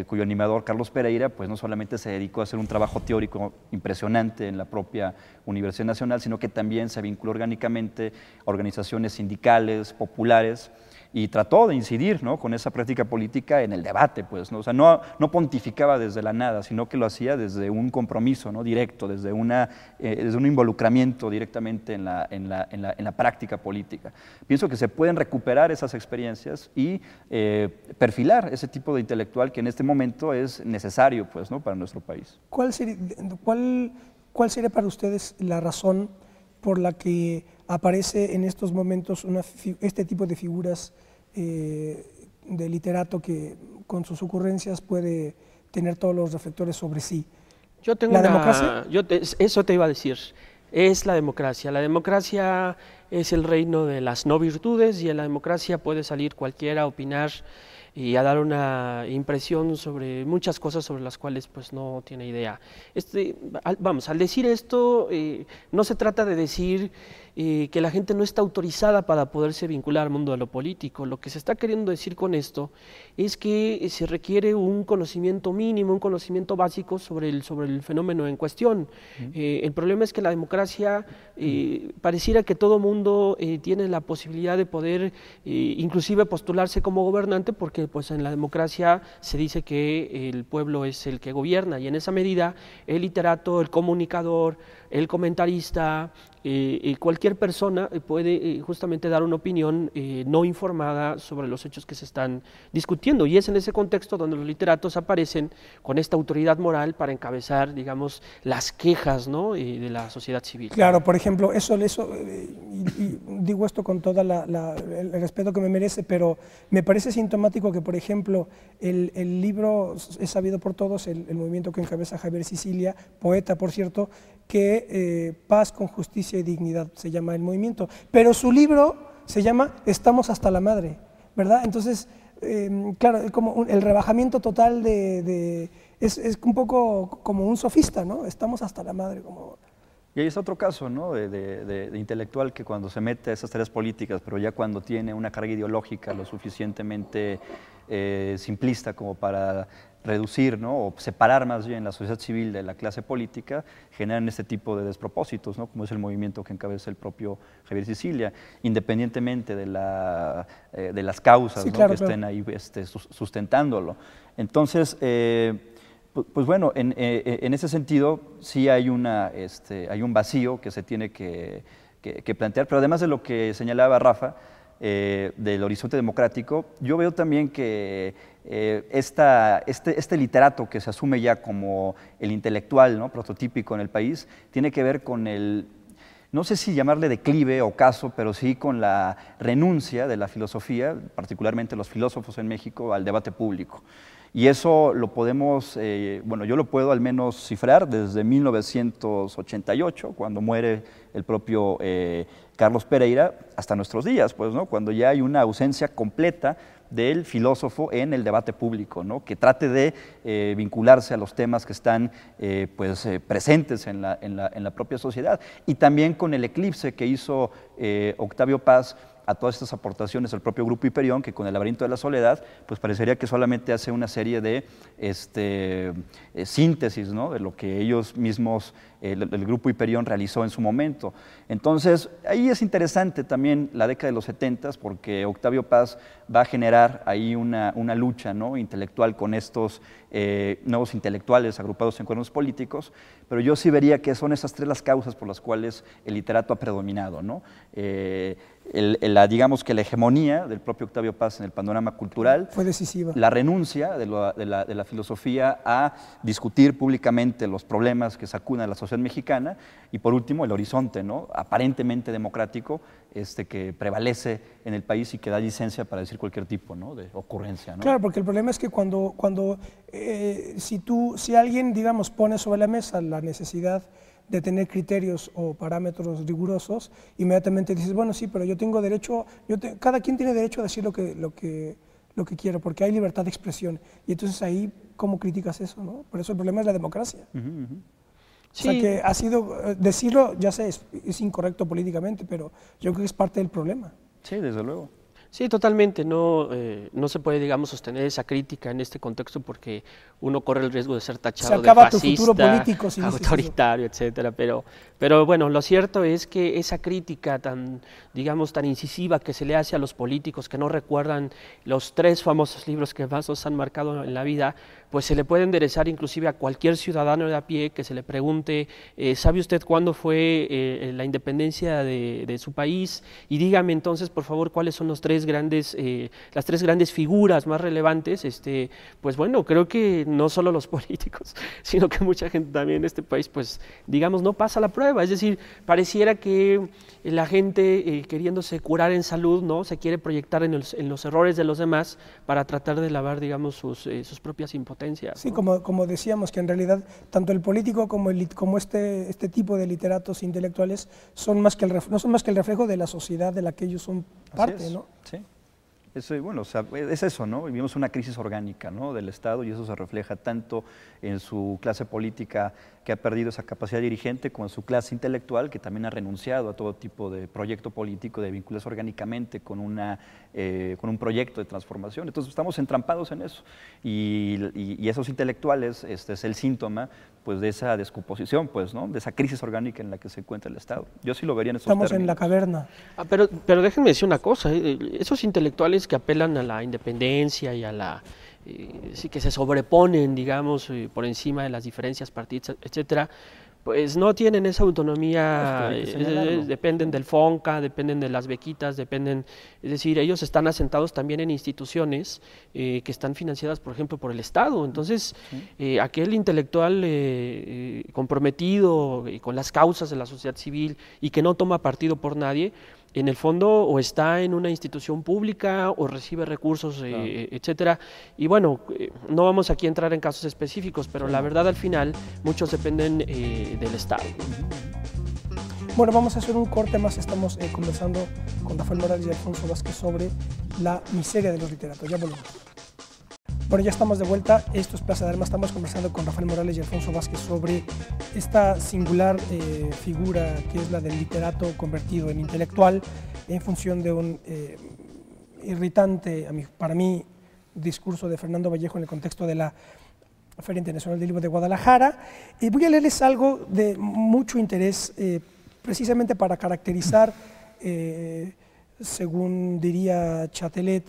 Cuyo animador Carlos Pereira pues no solamente se dedicó a hacer un trabajo teórico impresionante en la propia Universidad Nacional, sino que también se vinculó orgánicamente a organizaciones sindicales, populares, y trató de incidir, ¿no?, con esa práctica política en el debate, pues, ¿no? O sea, no pontificaba desde la nada, sino que lo hacía desde un compromiso, ¿no?, directo, desde un involucramiento directamente en la práctica política. Pienso que se pueden recuperar esas experiencias y perfilar ese tipo de intelectual que en este momento es necesario, pues, ¿no?, para nuestro país. ¿Cuál sería para ustedes la razón por la que aparece en estos momentos este tipo de figuras de literato que con sus ocurrencias puede tener todos los reflectores sobre sí? Yo tengo ¿La democracia? Eso te iba a decir, es la democracia. La democracia es el reino de las no virtudes y en la democracia puede salir cualquiera a opinar y a dar una impresión sobre muchas cosas sobre las cuales pues no tiene idea. Al decir esto, no se trata de decir que la gente no está autorizada para poderse vincular al mundo de lo político. Lo que se está queriendo decir con esto es que se requiere un conocimiento mínimo, un conocimiento básico sobre el fenómeno en cuestión. El problema es que la democracia pareciera que todo mundo tiene la posibilidad de poder inclusive postularse como gobernante, porque pues en la democracia se dice que el pueblo es el que gobierna, y en esa medida el literato, el comunicador, el comentarista, cualquier persona puede justamente dar una opinión no informada sobre los hechos que se están discutiendo, y es en ese contexto donde los literatos aparecen con esta autoridad moral para encabezar, digamos, las quejas, ¿no?, de la sociedad civil. Claro, por ejemplo, y digo esto con todo el respeto que me merece, pero me parece sintomático que, por ejemplo, el libro es sabido por todos, el movimiento que encabeza Javier Sicilia, poeta, por cierto, que Paz con Justicia y Dignidad se llama el movimiento, pero su libro se llama Estamos hasta la madre, ¿verdad? Entonces, claro, es como el rebajamiento total es un poco como un sofista, ¿no? Estamos hasta la madre, como... Y ahí es otro caso, ¿no?, de intelectual que cuando se mete a esas tareas políticas, pero ya cuando tiene una carga ideológica lo suficientemente simplista como para reducir, ¿no?, o separar más bien la sociedad civil de la clase política, generan este tipo de despropósitos, ¿no?, como es el movimiento que encabeza el propio Javier Sicilia, independientemente de las causas, sí, ¿no?, claro, que estén ahí sustentándolo. Entonces, pues bueno, en ese sentido sí hay un vacío que se tiene que plantear, pero además de lo que señalaba Rafa, del horizonte democrático, yo veo también que este literato que se asume ya como el intelectual, ¿no?, prototípico en el país, tiene que ver con el, no sé si llamarle declive o ocaso, pero sí con la renuncia de la filosofía, particularmente los filósofos en México, al debate público. Y eso lo podemos, bueno, yo lo puedo al menos cifrar desde 1988, cuando muere el propio Carlos Pereira, hasta nuestros días, pues, ¿no?, cuando ya hay una ausencia completa del filósofo en el debate público, ¿no?, que trate de vincularse a los temas que están presentes en la propia sociedad. Y también con el eclipse que hizo Octavio Paz a todas estas aportaciones del propio Grupo Hiperión, que con El laberinto de la soledad, pues parecería que solamente hace una serie de síntesis, ¿no?, de lo que ellos mismos, el Grupo Hiperión realizó en su momento. Entonces, ahí es interesante también la década de los 70s, porque Octavio Paz va a generar ahí una lucha, ¿no?, intelectual con estos nuevos intelectuales agrupados en cuernos políticos, pero yo sí vería que son esas tres las causas por las cuales el literato ha predominado, ¿no? Digamos que la hegemonía del propio Octavio Paz en el panorama cultural fue decisiva. La renuncia de la filosofía a discutir públicamente los problemas que sacuden a la sociedad mexicana, y por último el horizonte, ¿no?, aparentemente democrático, que prevalece en el país y que da licencia para decir cualquier tipo, ¿no?, de ocurrencia, ¿no? Claro, porque el problema es que si alguien, digamos, pone sobre la mesa la necesidad de tener criterios o parámetros rigurosos, inmediatamente dices, bueno, sí, pero yo tengo derecho, cada quien tiene derecho a decir lo que quiero, porque hay libertad de expresión. Y entonces ahí, ¿cómo criticas eso, no? Por eso el problema es la democracia. Sí. O sea que ha sido, decirlo, ya sé, es incorrecto políticamente, pero yo creo que es parte del problema. Sí, desde luego. Sí, totalmente. No se puede, digamos, sostener esa crítica en este contexto porque uno corre el riesgo de ser tachado de fascista, autoritario, etcétera. Pero bueno, lo cierto es que esa crítica tan incisiva que se le hace a los políticos que no recuerdan los 3 famosos libros que más nos han marcado en la vida, pues se le puede enderezar inclusive a cualquier ciudadano de a pie que se le pregunte, ¿sabe usted cuándo fue la independencia de su país? Y dígame entonces, por favor, cuáles son las 3 grandes figuras más relevantes. Pues bueno, creo que no solo los políticos, sino que mucha gente también en este país, pues digamos, no pasa la prueba. Es decir, pareciera que la gente queriéndose curar en salud, ¿no?, se quiere proyectar en los errores de los demás para tratar de lavar, digamos, sus propias impotencias. Sí, ¿no? como decíamos, que en realidad tanto el político como este tipo de literatos intelectuales no son más que el reflejo de la sociedad de la que ellos son parte, ¿no? Sí. Bueno, o sea, es eso, ¿no? Vivimos una crisis orgánica, ¿no?, del Estado, y eso se refleja tanto en su clase política, que ha perdido esa capacidad dirigente, como en su clase intelectual, que también ha renunciado a todo tipo de proyecto político, de vincularse orgánicamente con un proyecto de transformación. Entonces estamos entrampados en eso, y esos intelectuales, es el síntoma, pues, de esa descomposición, pues, ¿no?, de esa crisis orgánica en la que se encuentra el Estado. Yo sí lo vería en esos términos. Estamos en la caverna. Pero déjenme decir una cosa, esos intelectuales que apelan a la independencia y a la sí, que se sobreponen, digamos, por encima de las diferencias partidistas, etcétera, pues no tienen esa autonomía, dependen del FONCA, dependen de las bequitas, es decir, ellos están asentados también en instituciones que están financiadas, por ejemplo, por el Estado. Entonces, aquel intelectual comprometido con las causas de la sociedad civil y que no toma partido por nadie, en el fondo o está en una institución pública o recibe recursos, etcétera. Y bueno, no vamos aquí a entrar en casos específicos, pero la verdad al final muchos dependen del Estado. Bueno, vamos a hacer un corte más. Estamos conversando con Rafael Morales y Alfonso Vázquez sobre la miseria de los literatos. Ya volvemos. Bueno, ya estamos de vuelta. Esto es Plaza de Armas. Estamos conversando con Rafael Morales y Alfonso Vázquez sobre esta singular figura que es la del literato convertido en intelectual en función de un irritante, para mí, discurso de Fernando Vallejo en el contexto de la Feria Internacional del Libro de Guadalajara. Voy a leerles algo de mucho interés, precisamente para caracterizar, según diría Chatelet,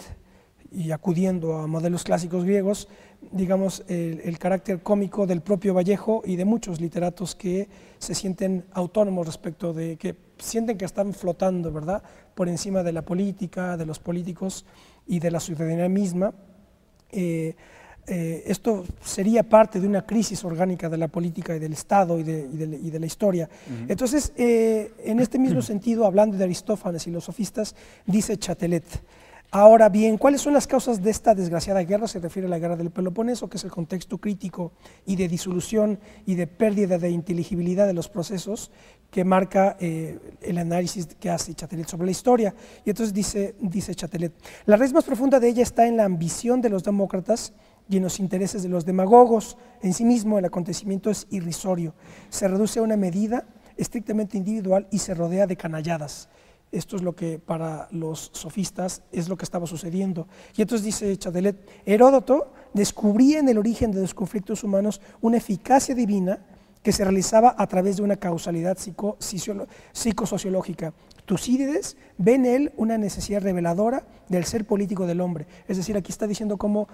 y acudiendo a modelos clásicos griegos, digamos, el carácter cómico del propio Vallejo y de muchos literatos que se sienten autónomos respecto de, que sienten que están flotando, ¿verdad?, por encima de la política, de los políticos y de la ciudadanía misma. esto sería parte de una crisis orgánica de la política y del Estado y de la historia. Entonces, en este mismo sentido, hablando de Aristófanes y los sofistas, dice Chatelet: ahora bien, ¿cuáles son las causas de esta desgraciada guerra? Se refiere a la guerra del Peloponeso, que es el contexto crítico y de disolución y de pérdida de inteligibilidad de los procesos que marca el análisis que hace Chatelet sobre la historia. Y entonces dice Chatelet: la raíz más profunda de ella está en la ambición de los demócratas y en los intereses de los demagogos. En sí mismo el acontecimiento es irrisorio, se reduce a una medida estrictamente individual y se rodea de canalladas. Esto es lo que para los sofistas es lo que estaba sucediendo. Y entonces dice Chatelet: Heródoto descubría en el origen de los conflictos humanos una eficacia divina que se realizaba a través de una causalidad psicosociológica. Tucídides ve en él una necesidad reveladora del ser político del hombre. Es decir, aquí está diciendo cómo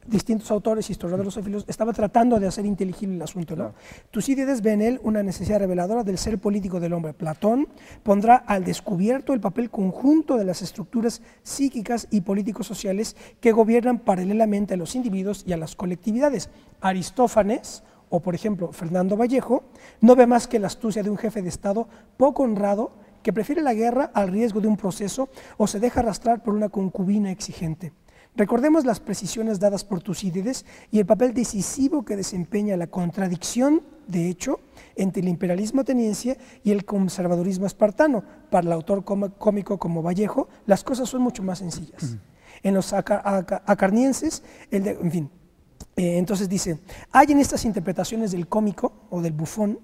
distintos autores, historiadores o filósofos, estaban tratando de hacer inteligible el asunto, ¿no? Tucídides ve en él una necesidad reveladora del ser político del hombre. Platón pondrá al descubierto el papel conjunto de las estructuras psíquicas y político-sociales que gobiernan paralelamente a los individuos y a las colectividades. Aristófanes, o por ejemplo Fernando Vallejo, no ve más que la astucia de un jefe de Estado poco honrado que prefiere la guerra al riesgo de un proceso o se deja arrastrar por una concubina exigente. Recordemos las precisiones dadas por Tucídides y el papel decisivo que desempeña la contradicción, de hecho, entre el imperialismo ateniense y el conservadurismo espartano. Para el autor cómico como Vallejo, las cosas son mucho más sencillas. En los acarnienses, en fin, entonces dice: hay en estas interpretaciones del cómico o del bufón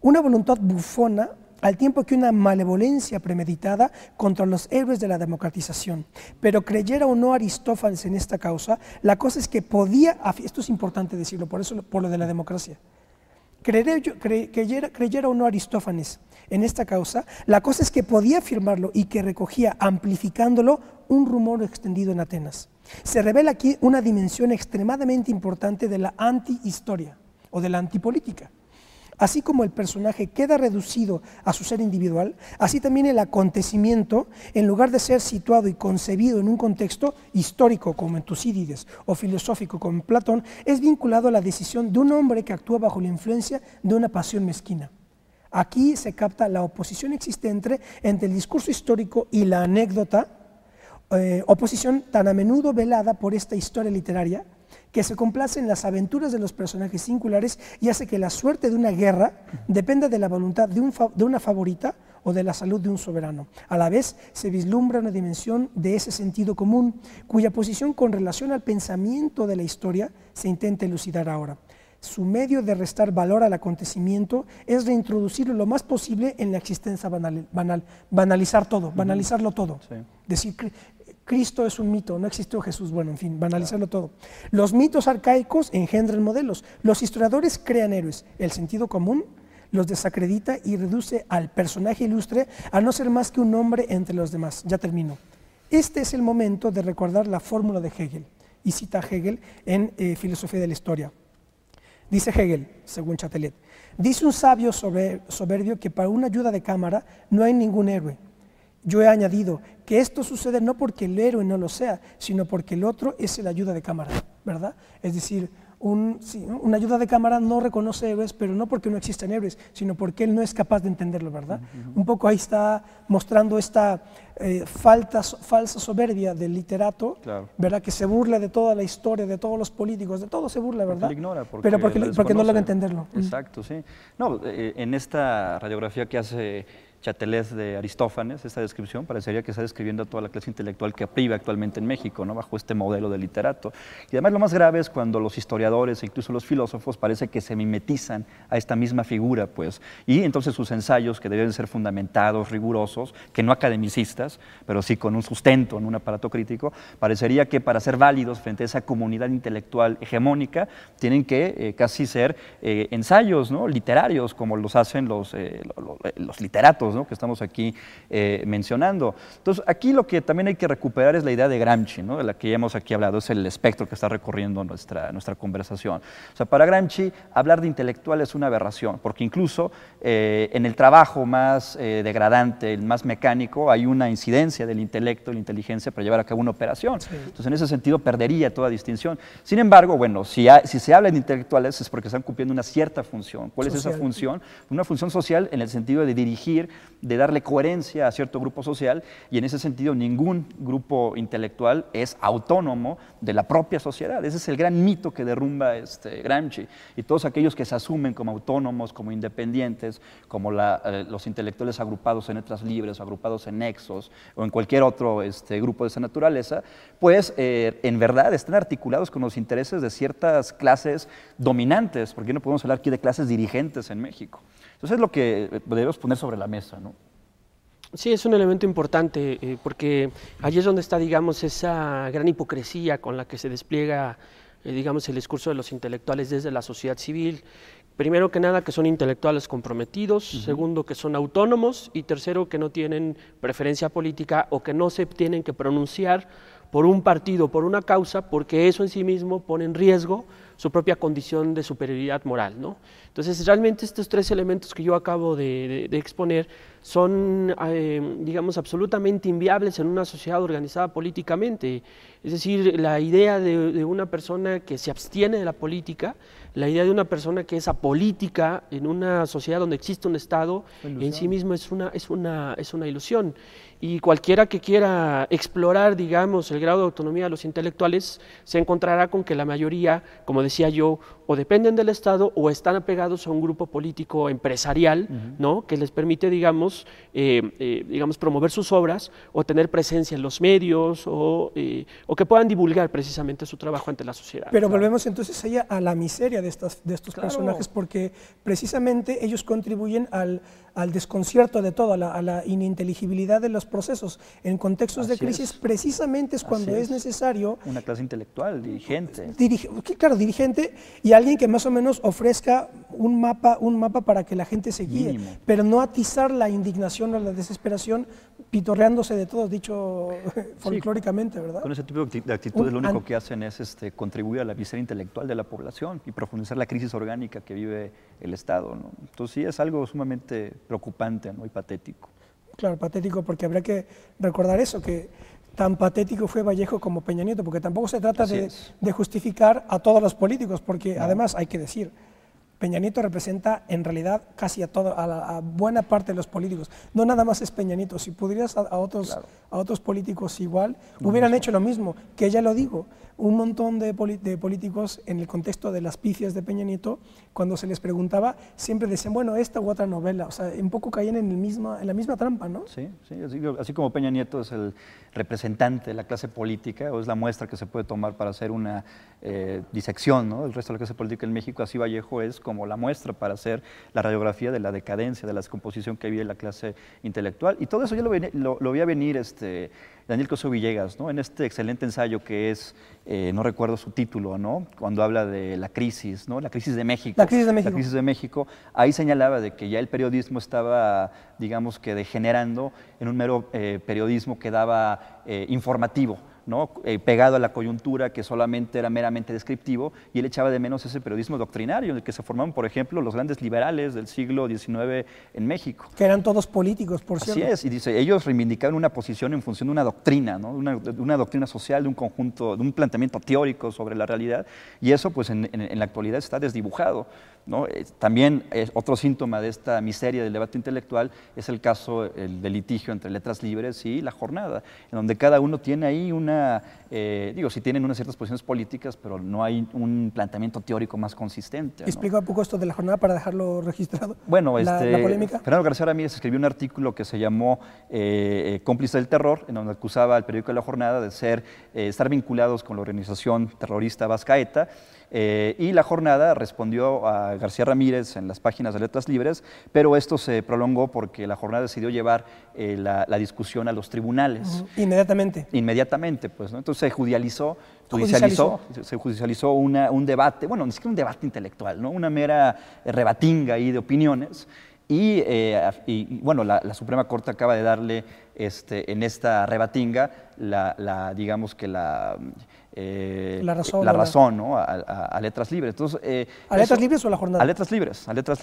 una voluntad bufona al tiempo que una malevolencia premeditada contra los héroes de la democratización. Pero creyera o no Aristófanes en esta causa, la cosa es que podía, esto es importante decirlo, por lo de la democracia, creyera o no Aristófanes en esta causa, la cosa es que podía afirmarlo y que recogía, amplificándolo, un rumor extendido en Atenas. Se revela aquí una dimensión extremadamente importante de la antihistoria o de la antipolítica. Así como el personaje queda reducido a su ser individual, así también el acontecimiento, en lugar de ser situado y concebido en un contexto histórico como en Tucídides o filosófico como en Platón, es vinculado a la decisión de un hombre que actúa bajo la influencia de una pasión mezquina. Aquí se capta la oposición existente entre el discurso histórico y la anécdota, oposición tan a menudo velada por esta historia literaria, que se complace en las aventuras de los personajes singulares y hace que la suerte de una guerra dependa de la voluntad de una favorita o de la salud de un soberano. A la vez se vislumbra una dimensión de ese sentido común, cuya posición con relación al pensamiento de la historia se intenta elucidar ahora. Su medio de restar valor al acontecimiento es reintroducirlo lo más posible en la existencia banalizar todo, banalizarlo todo. Sí. Decir, Cristo es un mito, no existió Jesús, bueno, en fin, banalizarlo todo. Los mitos arcaicos engendran modelos, los historiadores crean héroes, el sentido común los desacredita y reduce al personaje ilustre a no ser más que un hombre entre los demás. Ya termino. Este es el momento de recordar la fórmula de Hegel, y cita a Hegel en Filosofía de la Historia. Dice Hegel, según Chatelet: dice un sabio soberbio que para una ayuda de cámara no hay ningún héroe. Yo he añadido que esto sucede no porque el héroe no lo sea, sino porque el otro es el ayuda de cámara, ¿verdad? Es decir, una ayuda de cámara no reconoce héroes, pero no porque no existen héroes, sino porque él no es capaz de entenderlo, ¿verdad? Un poco ahí está mostrando esta falsa soberbia del literato, claro, ¿verdad? Que se burla de toda la historia, de todos los políticos, de todo se burla, ¿verdad? Porque lo ignora, pero porque no logra entenderlo. Exacto, sí. No, en esta radiografía que hace Chatelet de Aristófanes, esta descripción, parecería que está describiendo a toda la clase intelectual que vive actualmente en México, ¿no? Bajo este modelo de literato. Y además lo más grave es cuando los historiadores e incluso los filósofos parece que se mimetizan a esta misma figura, pues, y entonces sus ensayos, que deben ser fundamentados, rigurosos, que no academicistas, pero sí con un sustento en un aparato crítico, parecería que para ser válidos frente a esa comunidad intelectual hegemónica, tienen que casi ser ensayos, ¿no? Literarios, como los hacen los literatos mexicanos, ¿no?, que estamos aquí mencionando. Entonces, aquí lo que también hay que recuperar es la idea de Gramsci, ¿no?, de la que ya hemos aquí hablado, es el espectro que está recorriendo nuestra conversación. O sea, para Gramsci, hablar de intelectual es una aberración, porque incluso en el trabajo más degradante, el más mecánico, hay una incidencia del intelecto, de la inteligencia para llevar a cabo una operación. Sí. Entonces, en ese sentido, perdería toda distinción. Sin embargo, bueno, si se habla de intelectuales es porque están cumpliendo una cierta función. ¿Cuál es esa función? Una función social en el sentido de dirigir, de darle coherencia a cierto grupo social, y en ese sentido ningún grupo intelectual es autónomo de la propia sociedad. Ese es el gran mito que derrumba Gramsci. Y todos aquellos que se asumen como autónomos, como independientes, como los intelectuales agrupados en letras libres, agrupados en nexos o en cualquier otro grupo de esa naturaleza, pues en verdad están articulados con los intereses de ciertas clases dominantes, porque no podemos hablar aquí de clases dirigentes en México. Entonces es lo que debemos poner sobre la mesa, ¿no? Sí, es un elemento importante, porque allí es donde está, digamos, esa gran hipocresía con la que se despliega, digamos, el discurso de los intelectuales desde la sociedad civil. Primero que nada, que son intelectuales comprometidos, segundo, que son autónomos, y tercero, que no tienen preferencia política o que no se tienen que pronunciar por un partido, por una causa, porque eso en sí mismo pone en riesgo su propia condición de superioridad moral, ¿no? Entonces, realmente estos tres elementos que yo acabo de exponer son, digamos, absolutamente inviables en una sociedad organizada políticamente. Es decir, la idea de una persona que se abstiene de la política, la idea de una persona que es apolítica en una sociedad donde existe un Estado, en sí mismo es una ilusión. Y cualquiera que quiera explorar, digamos, el grado de autonomía de los intelectuales, se encontrará con que la mayoría, como decía yo, o dependen del Estado o están apegados a un grupo político empresarial, ¿no?, que les permite, digamos, promover sus obras o tener presencia en los medios o que puedan divulgar precisamente su trabajo ante la sociedad. Pero volvemos entonces allá a la miseria de estos personajes, porque precisamente ellos contribuyen al desconcierto de todo, a la ininteligibilidad de los procesos. En contextos de crisis, precisamente es cuando es necesario una clase intelectual, dirigente. Dirigente y alguien que más o menos ofrezca un mapa para que la gente se guíe, mínimo, pero no atizar la indignación o la desesperación pitorreándose de todo, dicho folclóricamente, ¿verdad? Con ese tipo de actitudes lo único que hacen es contribuir a la miseria intelectual de la población y profundizar la crisis orgánica que vive el Estado, ¿no? Entonces sí es algo sumamente preocupante, ¿no?, y patético. Claro, patético, porque habría que recordar eso, que tan patético fue Vallejo como Peña Nieto, porque tampoco se trata de justificar a todos los políticos, porque además hay que decir, Peña Nieto representa en realidad casi a buena parte de los políticos. No nada más es Peña Nieto, si pudieras a otros políticos igual, hubieran hecho lo mismo, que ya lo digo, un montón de políticos en el contexto de las pifias de Peña Nieto, cuando se les preguntaba, siempre decían, bueno, esta u otra novela, o sea, un poco caían en la misma trampa, ¿no? Sí, así como Peña Nieto es el representante de la clase política, o es la muestra que se puede tomar para hacer una disección, ¿no?, del resto de la clase política en México, así Vallejo es como la muestra para hacer la radiografía de la decadencia, de la descomposición que vive la clase intelectual, y todo eso ya lo veía venir Daniel Cosío Villegas, ¿no?, en este excelente ensayo que es, no recuerdo su título, ¿no?, cuando habla de la crisis, ¿no?, la crisis de México. La crisis de México. La crisis de México, ahí señalaba de que ya el periodismo estaba, digamos que degenerando en un mero periodismo que daba informativo, ¿no?, pegado a la coyuntura, que solamente era meramente descriptivo, y él echaba de menos ese periodismo doctrinario en el que se formaban, por ejemplo, los grandes liberales del siglo XIX en México. Que eran todos políticos, por cierto. Así es, y dice, ellos reivindicaban una posición en función de una doctrina, ¿no?, una doctrina social, de un conjunto, de un planteamiento teórico sobre la realidad, y eso pues en la actualidad está desdibujado, ¿no? También otro síntoma de esta miseria del debate intelectual es el caso del litigio entre Letras Libres y La Jornada, en donde cada uno tiene ahí sí tienen unas ciertas posiciones políticas, pero no hay un planteamiento teórico más consistente, ¿no? Explica un poco esto de La Jornada para dejarlo registrado. Bueno, la polémica. Fernando García Ramírez escribió un artículo que se llamó Cómplice del Terror, en donde acusaba al periódico de La Jornada de estar vinculados con la organización terrorista vasca ETA, y La Jornada respondió a García Ramírez en las páginas de Letras Libres, pero esto se prolongó porque La Jornada decidió llevar la discusión a los tribunales. Inmediatamente, pues, ¿no? Entonces se judicializó un debate, bueno, ni siquiera un debate intelectual, ¿no?, una mera rebatinga ahí de opiniones, Y bueno, la Suprema Corte acaba de darle en esta rebatinga digamos que la razón, ¿no? a Letras Libres. Entonces, ¿A Letras Libres o a la jornada? A Letras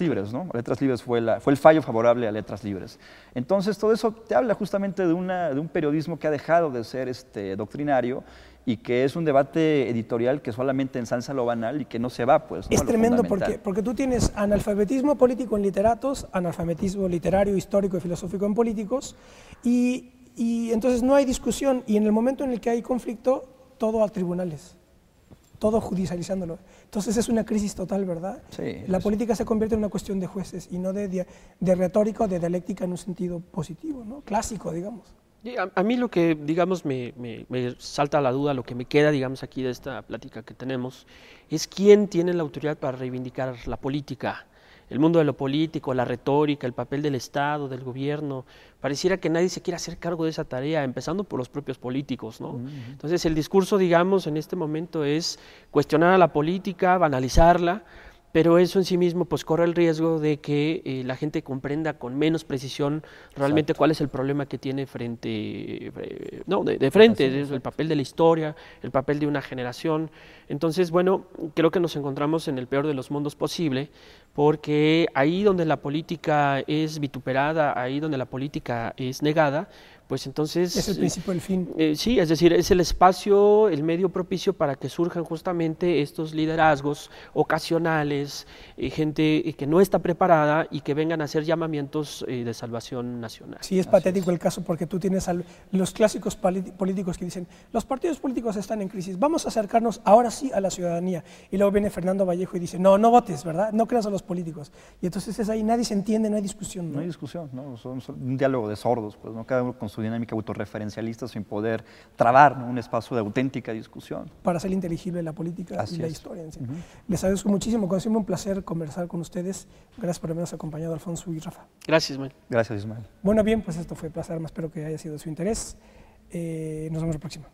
Libres, ¿no? A Letras Libres fue el fallo favorable a Letras Libres. Entonces, todo eso te habla justamente de un periodismo que ha dejado de ser doctrinario y que es un debate editorial que solamente ensalza lo banal y que no se va, pues, ¿no? Es tremendo porque tú tienes analfabetismo político en literatos, analfabetismo literario, histórico y filosófico en políticos, y entonces no hay discusión, y en el momento en el que hay conflicto, todo a tribunales, todo judicializándolo. Entonces es una crisis total, ¿verdad? Sí, la política se convierte en una cuestión de jueces y no de retórica o de dialéctica en un sentido positivo, ¿no? Clásico, digamos. A mí lo que, digamos, me salta a la duda, lo que me queda, digamos, aquí de esta plática que tenemos, es quién tiene la autoridad para reivindicar la política, el mundo de lo político, la retórica, el papel del Estado, del gobierno. Pareciera que nadie se quiere hacer cargo de esa tarea, empezando por los propios políticos, ¿no? Entonces, el discurso, digamos, en este momento es cuestionar a la política, banalizarla, pero eso en sí mismo pues corre el riesgo de que la gente comprenda con menos precisión realmente cuál es el problema que tiene frente, de frente, es el papel de la historia, el papel de una generación. Entonces, bueno, creo que nos encontramos en el peor de los mundos posible, porque ahí donde la política es vituperada, ahí donde la política es negada, pues entonces... Es el principio del fin. Sí, es decir, es el espacio, el medio propicio para que surjan justamente estos liderazgos ocasionales, gente que no está preparada y que vengan a hacer llamamientos de salvación nacional. Sí, es patético el caso porque tú tienes los clásicos políticos que dicen, los partidos políticos están en crisis, vamos a acercarnos ahora sí a la ciudadanía. Y luego viene Fernando Vallejo y dice, no votes, ¿verdad? No creas a los políticos. Y entonces es ahí, nadie se entiende, no hay discusión, ¿no? No hay discusión, ¿no? Son un diálogo de sordos, pues, ¿no? Cada uno con su dinámica autorreferencialista sin poder trabar, ¿no? Un espacio de auténtica discusión. Para hacer inteligible la política Así y la es. historia. En sí. Les agradezco muchísimo, como siempre un placer conversar con ustedes. Gracias por habernos acompañado, Alfonso y Rafa. Gracias, Ismael. Gracias, Ismael. Bueno, bien, pues esto fue placer, espero que haya sido de su interés. Nos vemos la próxima.